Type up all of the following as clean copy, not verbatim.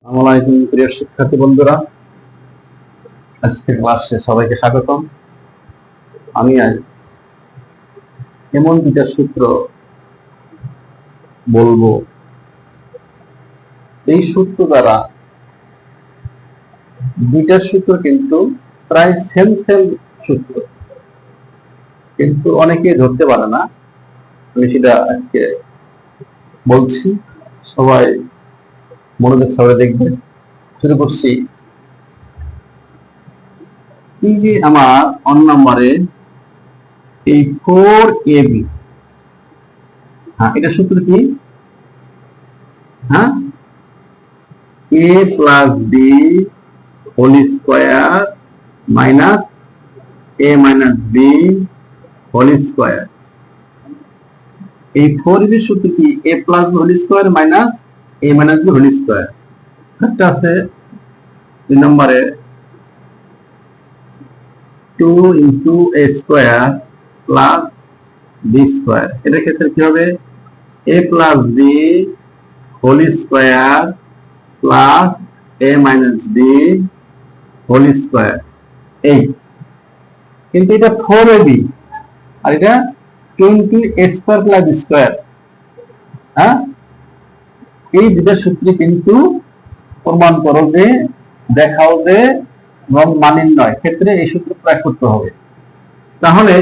আসসালামু আলাইকুম প্রিয় শিক্ষার্থী বন্ধুরা, আজকের ক্লাসে সবাইকে স্বাগতম। আমি আজ এমন দুইটা সূত্র বলবো, এই সূত্র দ্বারা দুইটা সূত্র কিন্তু প্রায় সেম সূত্র, কিন্তু অনেকে ধরতে পারে না। আমি সেটা আজকে বলছি, সবাই মনোযোগ সহকারে দেখবেন। শুরু করছি। এই যে আমার অন নম্বরে এই 4ab, এটা সূত্র কি? a plus B whole square minus a minus b whole square. এই 4ab সূত্র কি? a plus B whole square minus a minus b whole square. একটা আছে 2 নম্বরে 2 into a square plus B square. এটার ক্ষেত্রে কি হবে? a plus B whole square plus a minus b whole square. এই কিন্তু এটা 4ab আর এটা 2 into a square plus B square. এই দুটো সূত্র কিন্তু প্রমাণ করো যে, দেখাও যে এবং মানিন্যয় ক্ষেত্রে এই সূত্র প্রয়োগ করতে হবে। তাহলে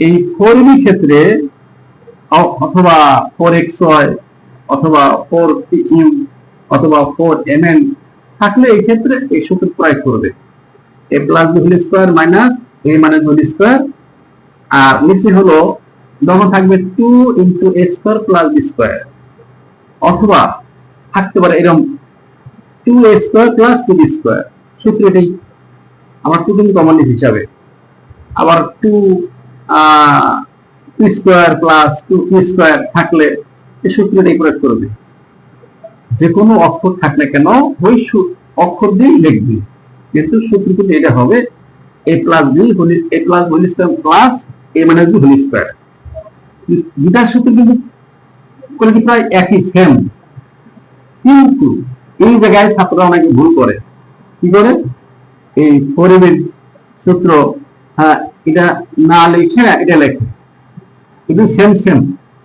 এই 4ab ক্ষেত্রে অথবা 4xy অথবা 4pq অথবা 4mn থাকলে এই ক্ষেত্রে এই সূত্র প্রয়োগ করবে। a plus B whole square minus a minus whole square, আর নিচে হলো যখন থাকবে 2 into a square plus B square, অথবা থাকতে পারে এরকম 2a square plus 2b square. সূত্র এটাই, আমার 2 কিন্তু কমন হিসাবে। আবার 2 p square plus 2p square থাকলে এই সূত্রটাই প্রয়োগ করবে। যে কোনো অক্ষর থাকলে কেন ওই অক্ষর দিয়েই লিখবি, কিন্তু সূত্র কিন্তু এটা হবে a plus B whole square plus a minus b whole square. দুটা সূত্র কিন্তু প্রায় একই, সেম, কিন্তু এই জায়গায় ছাত্ররা অনেকে ভুল করে। কি করে? এই 4ab সূত্র এটা না লিখে এটা লেখে, কিন্তু সেম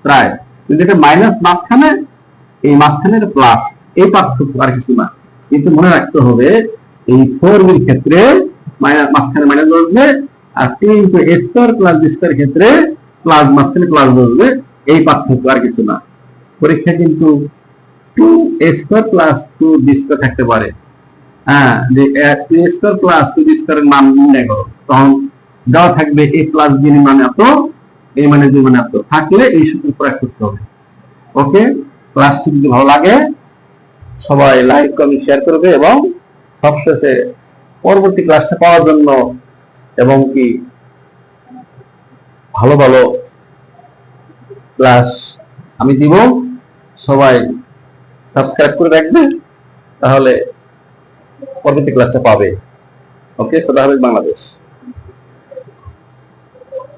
প্রায়, কিন্তু এটা মাইনাস মাঝখানে, এই মাঝখানে প্লাস, এই পার্থক্য আর কিছু না। কিন্তু মনে রাখতে হবে এই 4ab এর ক্ষেত্রে মাঝখানে মাইনাস বসবে, আর 2 into a square plus B square ক্ষেত্রে প্লাস মাঝখানে প্লাস বসবে, এই পার্থক্য আর কিছু না। পরীক্ষা কিন্তু 2a square plus 2b square থাকতে পারে। যে 2a স্কোয়ার প্লাস 2b স্কোয়ারের মান নির্ণয় করো, তখন দেওয়া থাকবে a প্লাস b এর মান এত, a মাইনাস b এর মান এত, থাকলে এই সূত্র প্রয়োগ করতে হবে। ওকে, ক্লাসটি যদি ভালো লাগে সবাই লাইক কমেন্ট শেয়ার করবে, এবং সবশেষে পরবর্তী ক্লাসটা পাওয়ার জন্য এবং কি ভালো ভালো ক্লাস আমি দিব, সবাই সাবস্ক্রাইব করে রাখবে, তাহলে পরবর্তী ক্লাসটা পাবে। ওকে, খোদা হাফেজ বাংলাদেশ।